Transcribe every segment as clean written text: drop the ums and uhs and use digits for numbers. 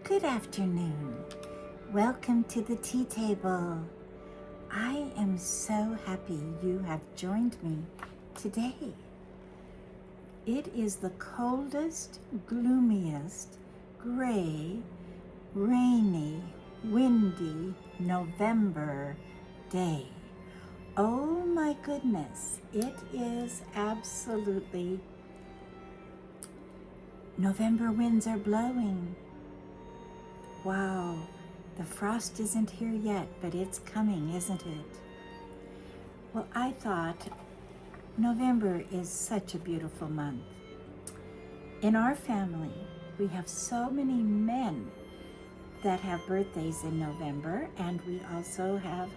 Good afternoon. Welcome to the tea table. I am so happy you have joined me today. It is the coldest, gloomiest, gray, rainy, windy November day. Oh my goodness, it is absolutely November winds are blowing. Wow, the frost isn't here yet, but it's coming, isn't it? Well, I thought November is such a beautiful month. In our family, we have so many men that have birthdays in November, and we also have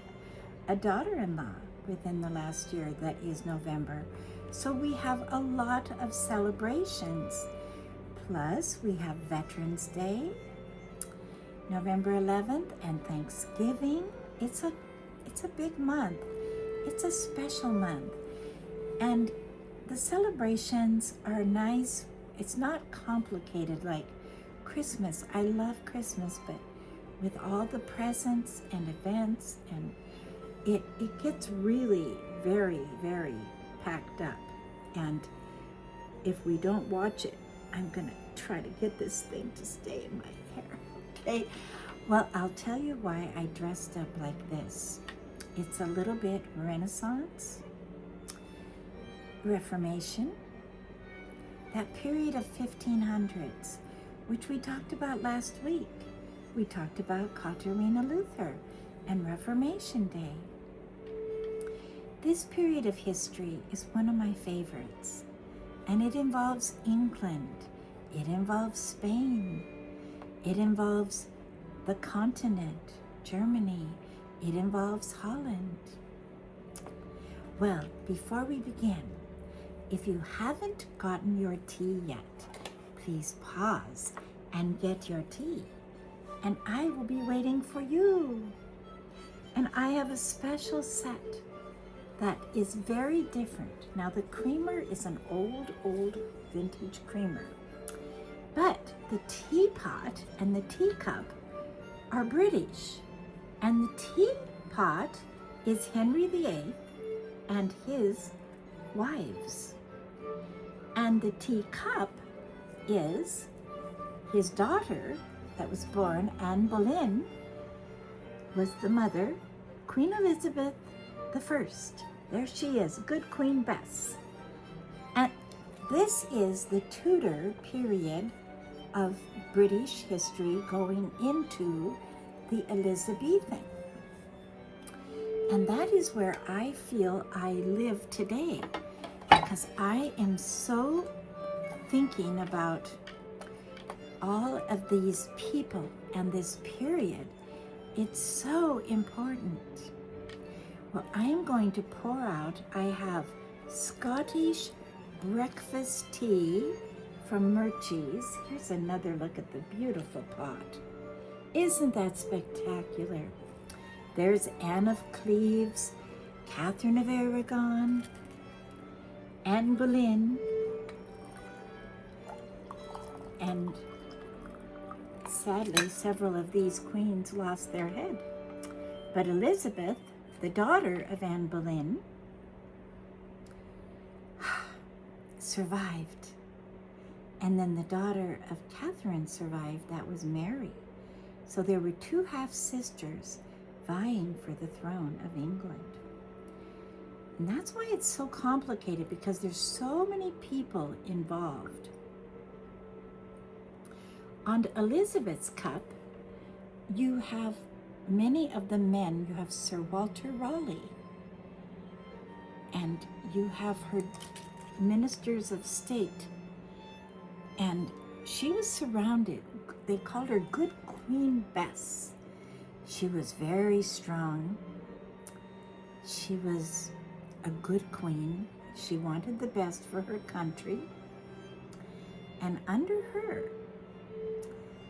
a daughter-in-law within the last year that is November. So we have a lot of celebrations. Plus, we have Veterans Day, November 11th, and Thanksgiving. It's a big month. It's a special month. And the celebrations are nice. It's not complicated like Christmas. I love Christmas, but with all the presents and events, and it gets really very, very packed up. And if we don't watch it, I'm gonna try to get this thing to stay in my hair. Okay, well, I'll tell you why I dressed up like this. It's a little bit Renaissance, Reformation, that period of 1500s, which we talked about last week. We talked about Katerina Luther and Reformation Day. This period of history is one of my favorites, and it involves England, it involves Spain, it involves the continent, Germany. It involves Holland. Well, before we begin, if you haven't gotten your tea yet, please pause and get your tea. And I will be waiting for you. And I have a special set that is very different. Now, the creamer is an old vintage creamer. But the teapot and the teacup are British. And the teapot is Henry VIII and his wives. And the teacup is his daughter that was born, Anne Boleyn, was the mother, Queen Elizabeth I. There she is, good Queen Bess. And this is the Tudor period of British history going into the Elizabethan. And that is where I feel I live today, because I am so thinking about all of these people and this period. It's so important. Well, I am going to pour out, I have Scottish breakfast tea from Murchie's. Here's another look at the beautiful pot. Isn't that spectacular? There's Anne of Cleves, Catherine of Aragon, Anne Boleyn, and sadly, several of these queens lost their head. But Elizabeth, the daughter of Anne Boleyn, survived. And then the daughter of Catherine survived, that was Mary. So there were two half-sisters vying for the throne of England. And that's why it's so complicated, because there's so many people involved. On Elizabeth's cup, you have many of the men. You have Sir Walter Raleigh, and you have her ministers of state. And she was surrounded, they called her Good Queen Bess. She was very strong. She was a good queen. She wanted the best for her country. And under her,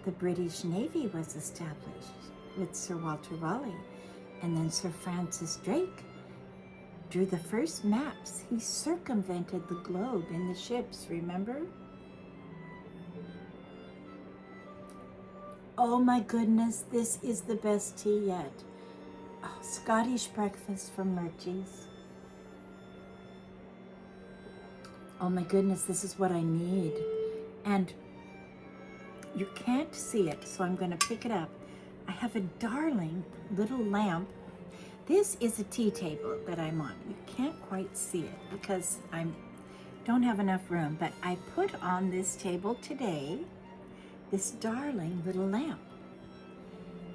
the British Navy was established with Sir Walter Raleigh. And then Sir Francis Drake drew the first maps. He circumvented the globe in the ships, remember? Oh my goodness, this is the best tea yet. Oh, Scottish breakfast from Murchie's. Oh my goodness, this is what I need. And you can't see it, so I'm going to pick it up. I have a darling little lamp. This is a tea table that I'm on. You can't quite see it because I don't have enough room, but I put on this table today this darling little lamp.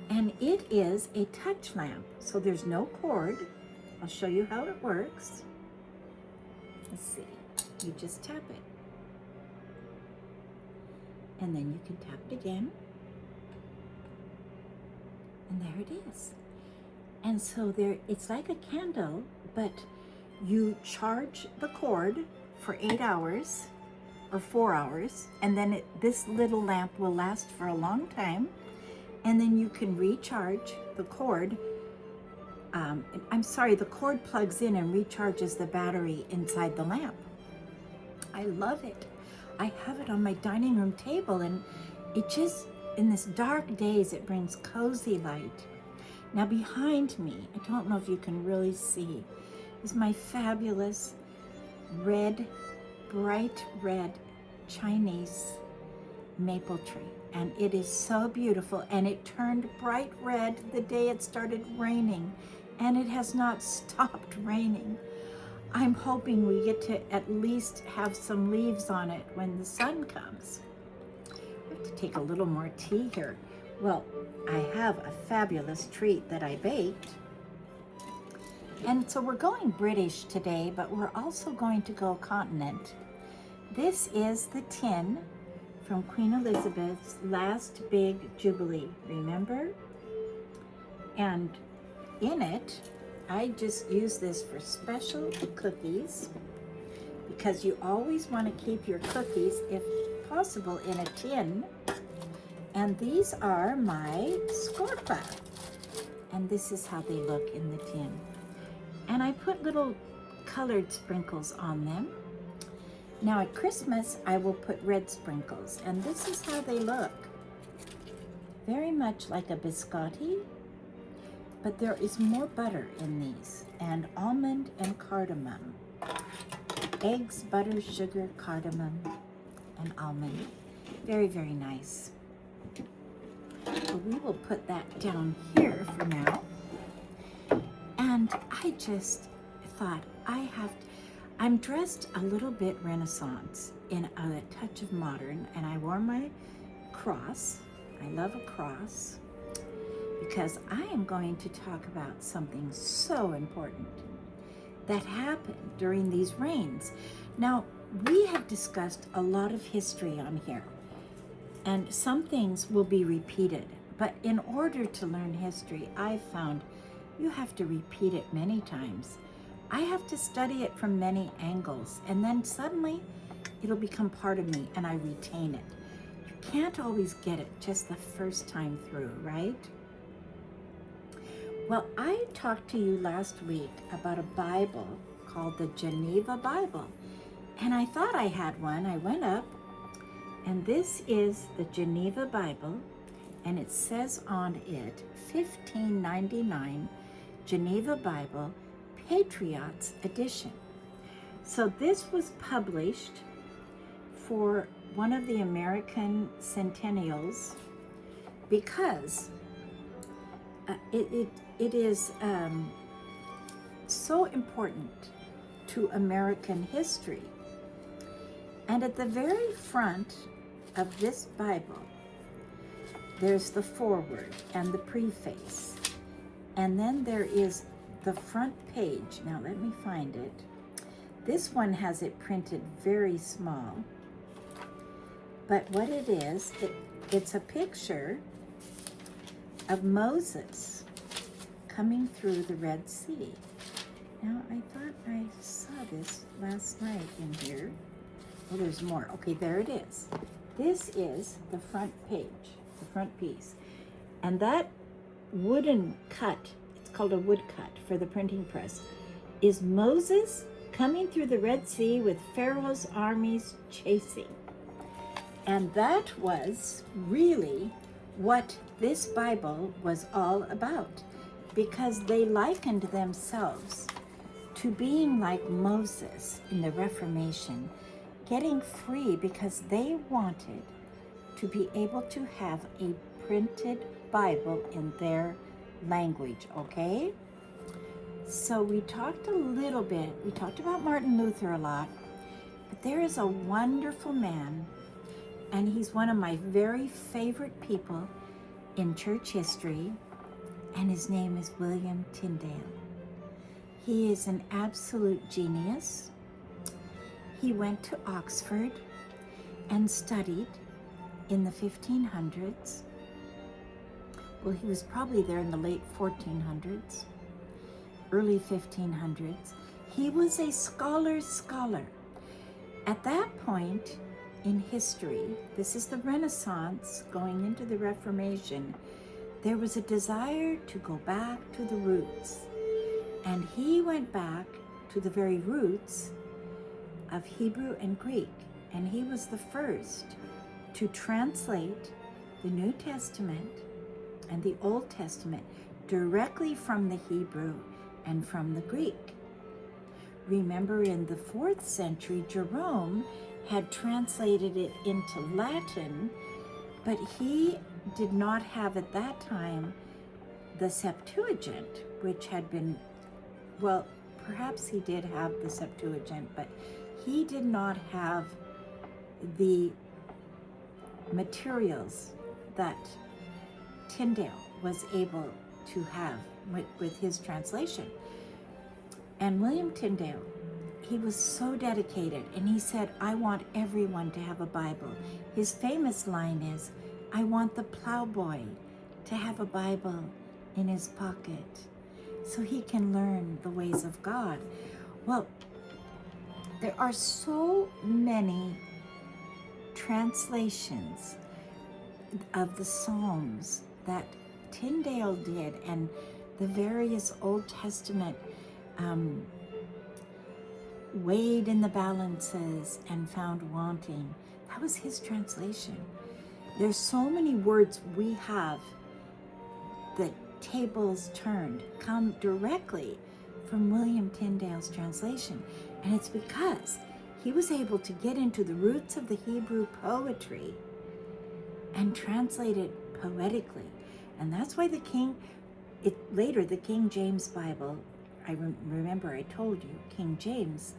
And it is a touch lamp, so there's no cord. I'll show you how it works. Let's see. You just tap it. And then you can tap it again. And there it is. And so there, it's like a candle, but you charge the cord for 8 hours or 4 hours, and then this little lamp will last for a long time. And then you can recharge the cord. The cord plugs in and recharges the battery inside the lamp. I love it. I have it on my dining room table, and it just, in this dark days, it brings cozy light. Now behind me, I don't know if you can really see, is my fabulous red, bright red Chinese maple tree. And it is so beautiful, and it turned bright red the day it started raining, and it has not stopped raining. I'm hoping we get to at least have some leaves on it when the sun comes. I have to take a little more tea here. Well, I have a fabulous treat that I baked. And so we're going British today, but we're also going to go continent. This is the tin from Queen Elizabeth's last big jubilee, remember? And in it, I just use this for special cookies, because you always want to keep your cookies, if possible, in a tin. And these are my scorpa. And this is how they look in the tin. And I put little colored sprinkles on them. Now at Christmas, I will put red sprinkles, and this is how they look. Very much like a biscotti, but there is more butter in these, and almond and cardamom. Eggs, butter, sugar, cardamom, and almond. Very, very nice. So we will put that down here for now. And I just thought I'm dressed a little bit Renaissance in a touch of modern, and I wore my cross. I love a cross because I am going to talk about something so important that happened during these reigns. Now, we have discussed a lot of history on here, and some things will be repeated, but in order to learn history, I've found you have to repeat it many times. I have to study it from many angles, and then suddenly it'll become part of me and I retain it. You can't always get it just the first time through, right? Well, I talked to you last week about a Bible called the Geneva Bible, and I thought I had one. I went up, and this is the Geneva Bible, and it says on it, 1599 Geneva Bible, Patriots Edition. So this was published for one of the American centennials because it is so important to American history. And at the very front of this Bible, there's the foreword and the preface. And then there is the front page. Now let me find it. This one has it printed very small. But what it is, it's a picture of Moses coming through the Red Sea. Now I thought I saw this last night in here. Oh, there's more. Okay, there it is. This is the front page, the front piece. And that wooden cut, it's called a wood cut for the printing press, is Moses coming through the Red Sea with Pharaoh's armies chasing. And that was really what this Bible was all about, because they likened themselves to being like Moses in the Reformation, getting free because they wanted to be able to have a printed Bible in their language, okay? So we talked about Martin Luther a lot, but there is a wonderful man, and he's one of my very favorite people in church history, and his name is William Tyndale. He is an absolute genius. He went to Oxford and studied in the 1500s. Well, he was probably there in the late 1400s, early 1500s. He was a scholar's scholar. At that point in history, this is the Renaissance going into the Reformation, there was a desire to go back to the roots. And he went back to the very roots of Hebrew and Greek. And he was the first to translate the New Testament and the Old Testament directly from the Hebrew and from the Greek. Remember, in the 4th century, Jerome had translated it into Latin, but he did not have at that time the Septuagint, which had been, well, perhaps he did have the Septuagint, but he did not have the materials that Tyndale was able to have with his translation. And William Tyndale, he was so dedicated, and he said, I want everyone to have a Bible. His famous line is, I want the plowboy to have a Bible in his pocket so he can learn the ways of God. Well, there are so many translations of the Psalms that Tyndale did, and the various Old Testament weighed in the balances and found wanting. That was his translation. There's so many words we have that tables turned come directly from William Tyndale's translation. And it's because he was able to get into the roots of the Hebrew poetry and translate it poetically. And that's why the King James Bible, remember I told you, King James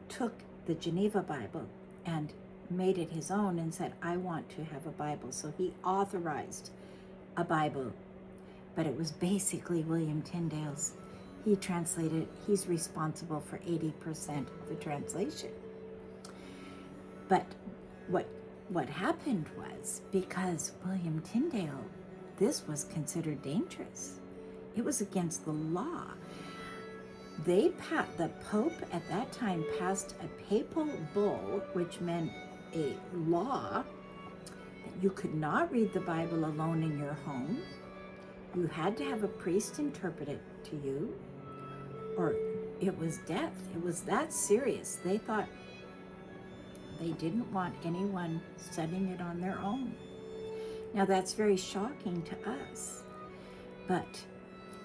took the Geneva Bible and made it his own and said, I want to have a Bible. So he authorized a Bible, but it was basically William Tyndale's. He translated, he's responsible for 80% of the translation. But what happened was, because William Tyndale, this was considered dangerous. It was against the law. The Pope at that time passed a papal bull, which meant a law that you could not read the Bible alone in your home. You had to have a priest interpret it to you, or it was death. It was that serious. They thought they didn't want anyone studying it on their own. Now that's very shocking to us, but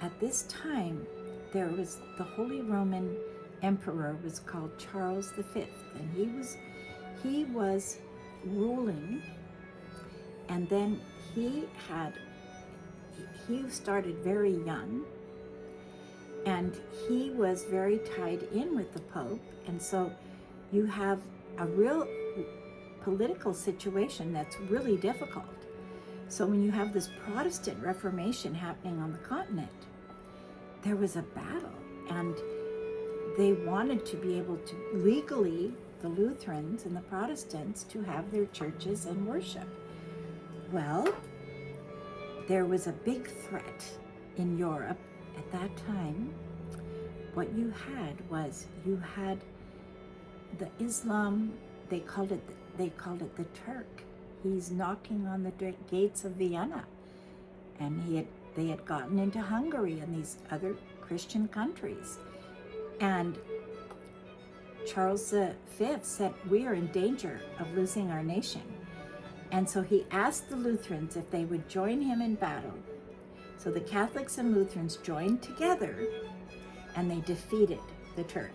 at this time, there was the Holy Roman Emperor was called Charles V, and he was ruling, and then he started very young, and he was very tied in with the Pope, and so you have a real political situation that's really difficult. So when you have this Protestant Reformation happening on the continent, there was a battle, and they wanted to be able to legally, the Lutherans and the Protestants, to have their churches and worship. Well, there was a big threat in Europe at that time. What you had the Islam, they called it the Turk. He's knocking on the gates of Vienna, and they had gotten into Hungary and these other Christian countries. And Charles V said, we are in danger of losing our nation. And so he asked the Lutherans if they would join him in battle. So the Catholics and Lutherans joined together, and they defeated the Turk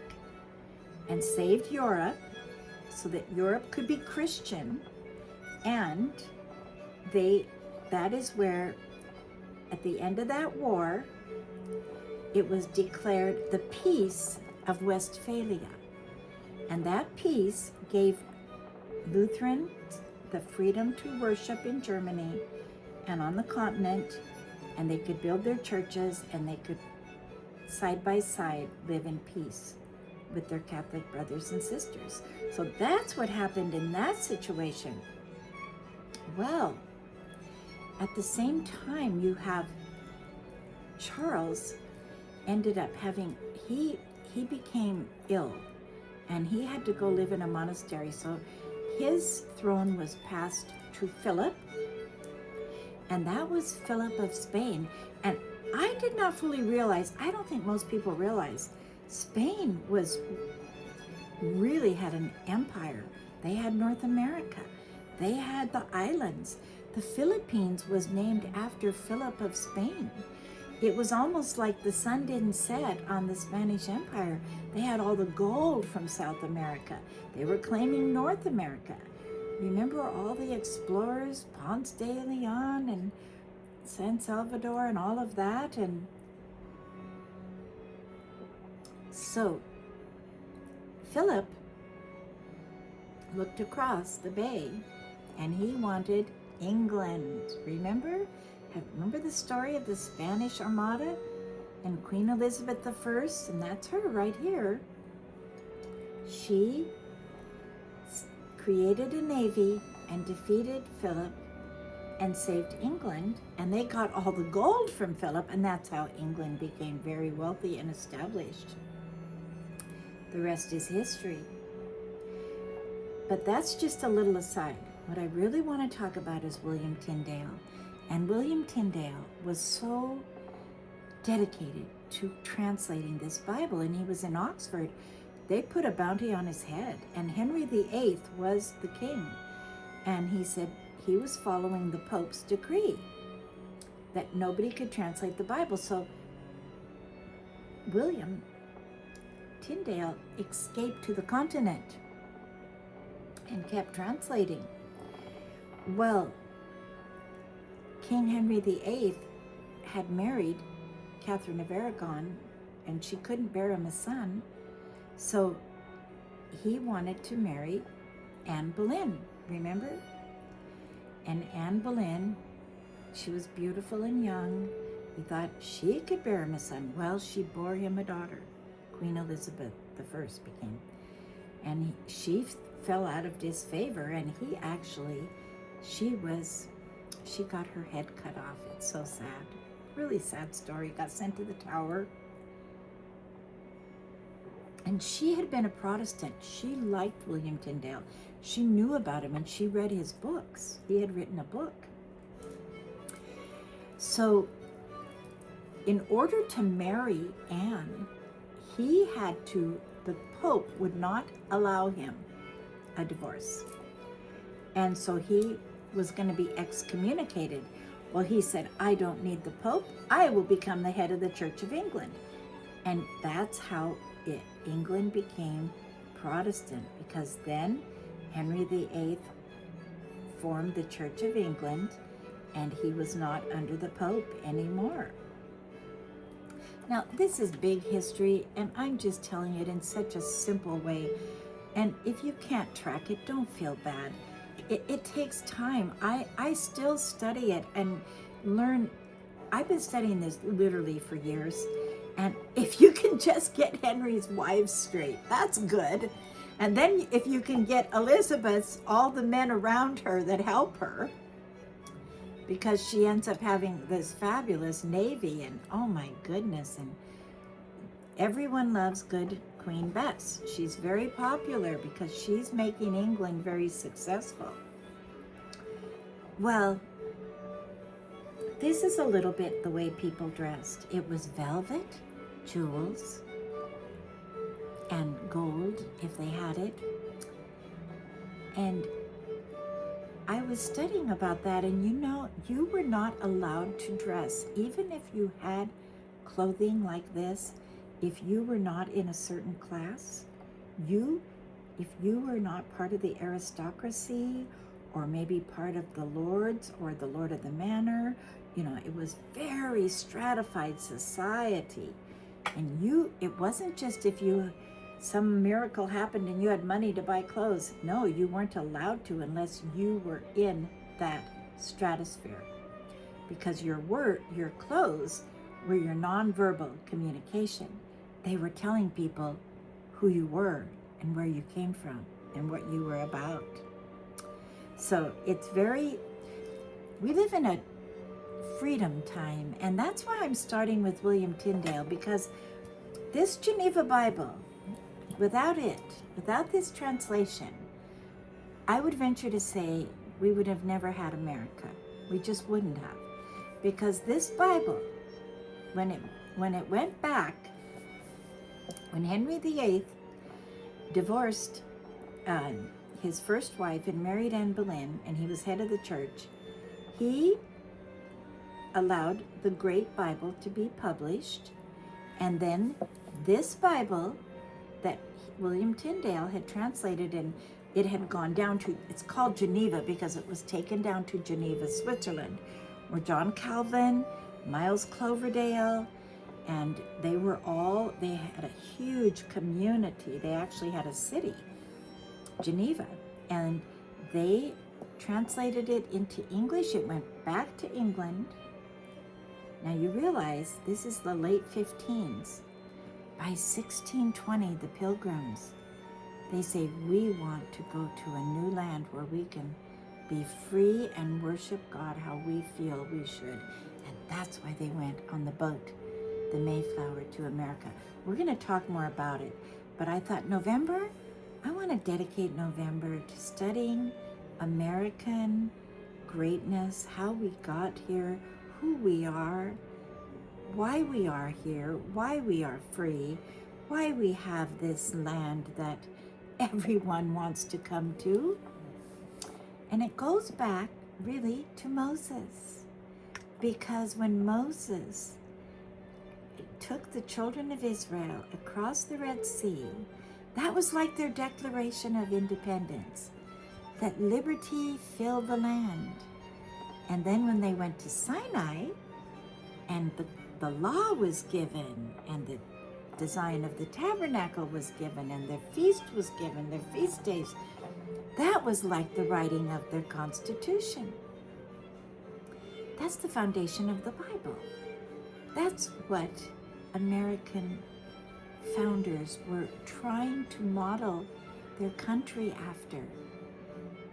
and saved Europe so that Europe could be Christian. And that is where, at the end of that war, it was declared the Peace of Westphalia. And that peace gave Lutherans the freedom to worship in Germany and on the continent, and they could build their churches, and they could side by side live in peace with their Catholic brothers and sisters. So that's what happened in that situation. Well, at the same time, you have Charles ended up having, he became ill, and he had to go live in a monastery. So his throne was passed to Philip, and that was Philip of Spain. And I did not fully realize, I don't think most people realize, Spain really had an empire. They had North America. They had the islands. The Philippines was named after Philip of Spain. It was almost like the sun didn't set on the Spanish Empire. They had all the gold from South America. They were claiming North America. Remember all the explorers, Ponce de Leon and San Salvador and all of that? And so Philip looked across the bay, and he wanted England. Remember the story of the Spanish Armada and Queen Elizabeth I? And that's her right here. She created a navy and defeated Philip and saved England, and they got all the gold from Philip, and that's how England became very wealthy and established. The rest is history. But that's just a little aside. What I really want to talk about is William Tyndale. And William Tyndale was so dedicated to translating this Bible, and he was in Oxford. They put a bounty on his head, and Henry VIII was the king. And he said he was following the Pope's decree that nobody could translate the Bible. So William Tyndale escaped to the continent and kept translating. Well, King Henry VIII had married Catherine of Aragon, and she couldn't bear him a son, so he wanted to marry Anne Boleyn, remember? And Anne Boleyn, she was beautiful and young. He thought she could bear him a son. Well, she bore him a daughter. Queen Elizabeth I became. And she fell out of disfavor, and she got her head cut off. It's so sad. Really sad story. Got sent to the Tower. And she had been a Protestant. She liked William Tyndale. She knew about him, and she read his books. He had written a book. So in order to marry Anne, the Pope would not allow him a divorce. And so he was going to be excommunicated. Well, he said, I don't need the Pope. I will become the head of the Church of England. And that's how England became Protestant, because then Henry VIII formed the Church of England, and he was not under the Pope anymore. Now, this is big history, and I'm just telling it in such a simple way. And if you can't track it, don't feel bad. It takes time. I still study it and learn. I've been studying this literally for years. And if you can just get Henry's wives straight, that's good. And then if you can get Elizabeth's, all the men around her that help her, because she ends up having this fabulous navy, and oh my goodness, and everyone loves good Queen Bess. She's very popular because she's making England very successful. Well, this is a little bit the way people dressed. It was velvet, jewels, and gold if they had it. And I was studying about that, and you know, you were not allowed to dress, even if you had clothing like this, if you were not in a certain class, if you were not part of the aristocracy, or maybe part of the lords or the lord of the manor, you know, it was very stratified society. And it wasn't just if some miracle happened and you had money to buy clothes. No, you weren't allowed to unless you were in that stratosphere, because your clothes were your nonverbal communication. They were telling people who you were and where you came from and what you were about. So we live in a freedom time, and that's why I'm starting with William Tyndale, because this Geneva Bible, without this translation, I would venture to say we would have never had America. We just wouldn't have. Because this Bible, when it went back, when Henry VIII divorced his first wife and married Anne Boleyn, and he was head of the church, he allowed the Great Bible to be published, and then this Bible that William Tyndale had translated, and it had gone down to, it's called Geneva because it was taken down to Geneva, Switzerland, where John Calvin, Miles Cloverdale, and they had a huge community. They actually had a city, Geneva, and they translated it into English. It went back to England. Now you realize this is the late 15s. By 1620, the Pilgrims, they say, we want to go to a new land where we can be free and worship God how we feel we should. And that's why they went on the boat, the Mayflower, to America. We're going to talk more about it, but I thought November, I want to dedicate November to studying American greatness, how we got here, who we are, why we are here, why we are free, why we have this land that everyone wants to come to. And it goes back really to Moses, because when Moses took the children of Israel across the Red Sea, that was like their declaration of independence, that liberty filled the land. And then when they went to Sinai, and the law was given, and the design of the tabernacle was given, and their feast was given, their feast days, that was like the writing of their Constitution. That's the foundation of the Bible. That's what American founders were trying to model their country after.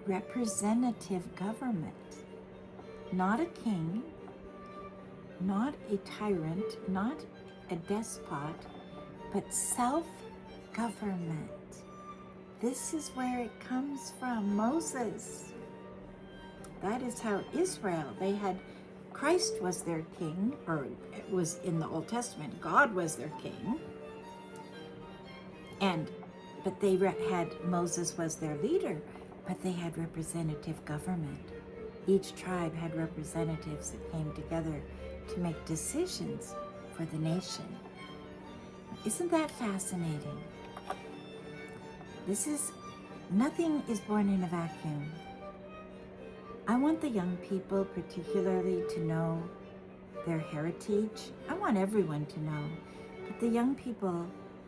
Representative government. Not a king, not a tyrant, not a despot, but self-government. This is where it comes from. Moses. That is how Israel, Christ was their king, or it was in the Old Testament, God was their king. But they had, Moses was their leader, but they had representative government. Each tribe had representatives that came together to make decisions for the nation. Isn't that fascinating? Nothing is born in a vacuum. I want the young people particularly to know their heritage. I want everyone to know, but the young people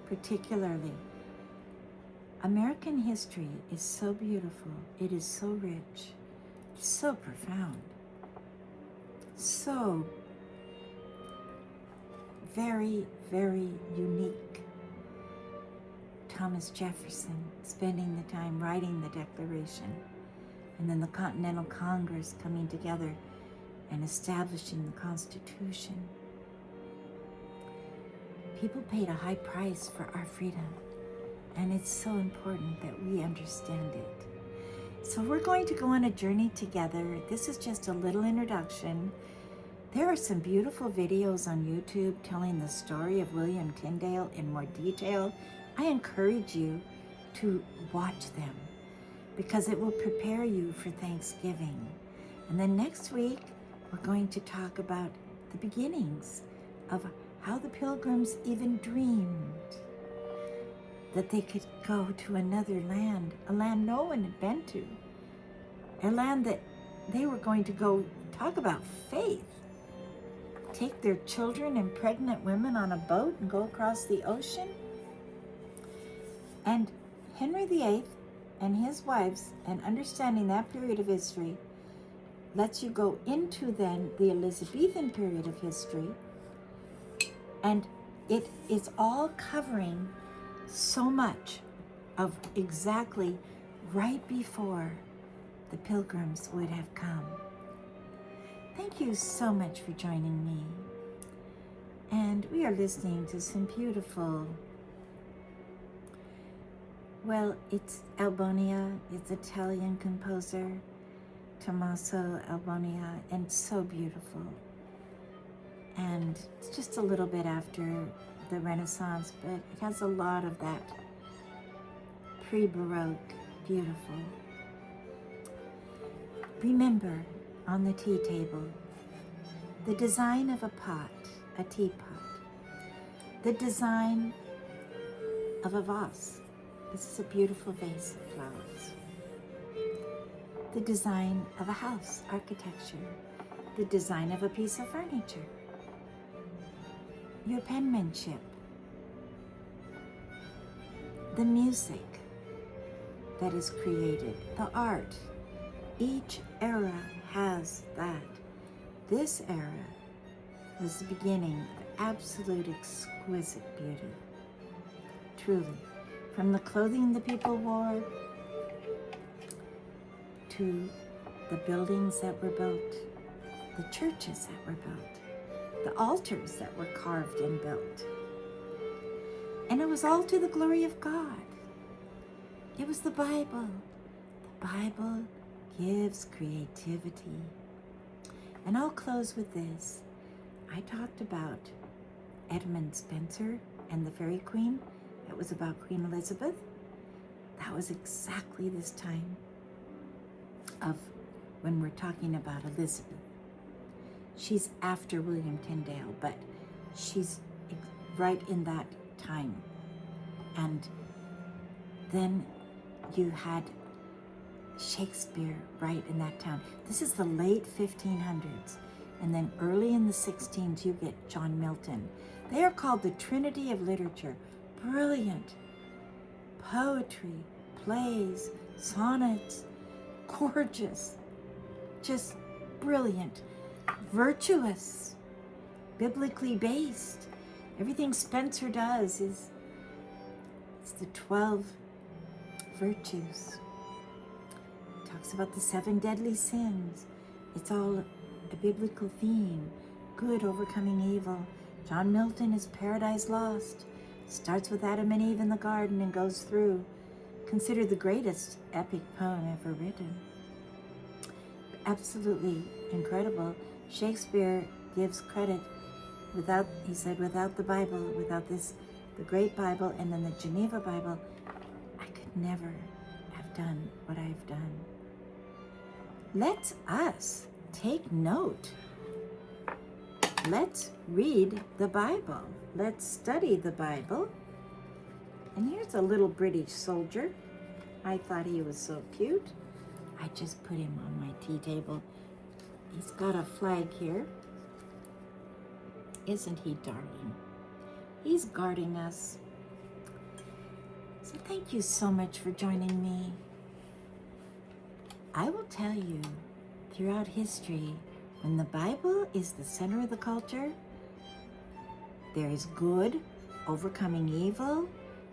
particularly. American history is so beautiful. It is so rich, so profound, so very, very unique. Thomas Jefferson spending the time writing the Declaration, and then the Continental Congress coming together and establishing the Constitution. People paid a high price for our freedom, and it's so important that we understand it. So we're going to go on a journey together. This is just a little introduction. There are some beautiful videos on YouTube telling the story of William Tyndale in more detail. I encourage you to watch them, because it will prepare you for Thanksgiving. And then next week, we're going to talk about the beginnings of how the Pilgrims even dreamed that they could go to another land, a land no one had been to, a land that they were going to go. Talk about faith. Take their children and pregnant women on a boat and go across the ocean. And Henry VIII and his wives, and understanding that period of history, lets you go into then the Elizabethan period of history. And it is all covering so much of exactly right before the Pilgrims would have come. Thank you so much for joining me. And we are listening to some beautiful, well, it's Albonia, it's Italian composer, Tommaso Albonia, and so beautiful. And it's just a little bit after the Renaissance, but it has a lot of that pre-Baroque, beautiful. Remember, on the tea table, the design of a pot, a teapot, the design of a vase. This is a beautiful vase of flowers. The design of a house, architecture, the design of a piece of furniture, your penmanship, the music that is created, the art. Each era has that. This era was the beginning of absolute exquisite beauty. Truly, from the clothing the people wore to the buildings that were built, the churches that were built, the altars that were carved and built. And it was all to the glory of God. It was the Bible. The Bible gives creativity. And I'll close with this. I talked about Edmund Spenser and the Fairy Queen. That was about Queen Elizabeth. That was exactly this time of when we're talking about Elizabeth. She's after William Tyndale, but she's right in that time. And then you had Shakespeare right in that town. This is the late 1500s. And then early in the 1600s, you get John Milton. They are called the Trinity of Literature. Brilliant. Poetry, plays, sonnets, gorgeous, just brilliant, virtuous, biblically based. Everything Spenser does is it's the 12 virtues. Talks about the 7 deadly sins. It's all a biblical theme. Good overcoming evil. John Milton is Paradise Lost. Starts with Adam and Eve in the garden and goes through. Considered the greatest epic poem ever written. Absolutely incredible. Shakespeare gives credit he said, without the Bible, without this, the great Bible, and then the Geneva Bible, I could never have done what I've done. Let us take note. Let's read the Bible. Let's study the Bible. And here's a little British soldier. I thought he was so cute. I just put him on my tea table. He's got a flag here. Isn't he darling? He's guarding us. So thank you so much for joining me. I will tell you, throughout history, when the Bible is the center of the culture, there is good overcoming evil.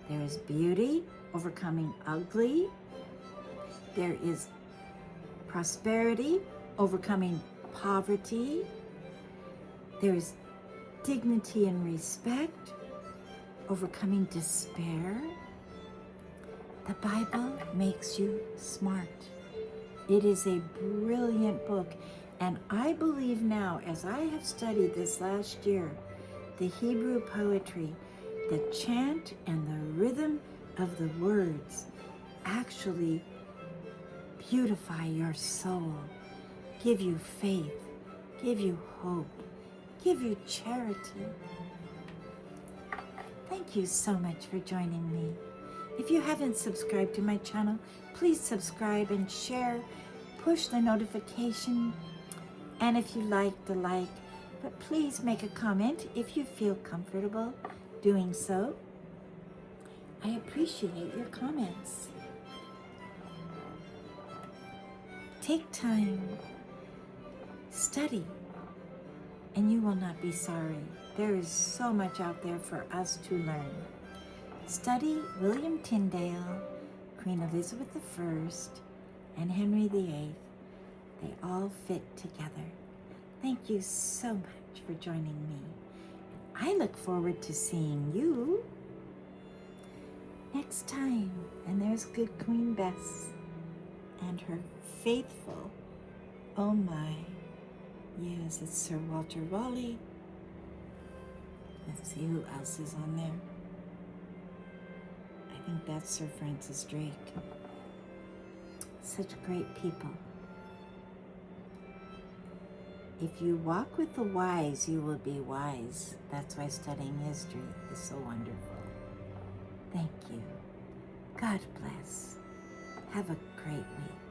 There is beauty overcoming ugly. There is prosperity overcoming poverty. There is dignity and respect overcoming despair. The Bible makes you smart. It is a brilliant book. And I believe now, as I have studied this last year, the Hebrew poetry, the chant and the rhythm of the words actually beautify your soul, give you faith, give you hope, give you charity. Thank you so much for joining me. If you haven't subscribed to my channel, please subscribe and share. Push the notification. And if you like, but please make a comment if you feel comfortable doing so. I appreciate your comments. Take time, study, and you will not be sorry. There is so much out there for us to learn. Study William Tyndale, Queen Elizabeth I, and Henry VIII. They all fit together. Thank you so much for joining me. I look forward to seeing you next time. And there's good Queen Bess and her faithful, oh my, yes, it's Sir Walter Raleigh. Let's see who else is on there. I think that's Sir Francis Drake. Such great people. If you walk with the wise, you will be wise. That's why studying history is so wonderful. Thank you. God bless. Have a great week.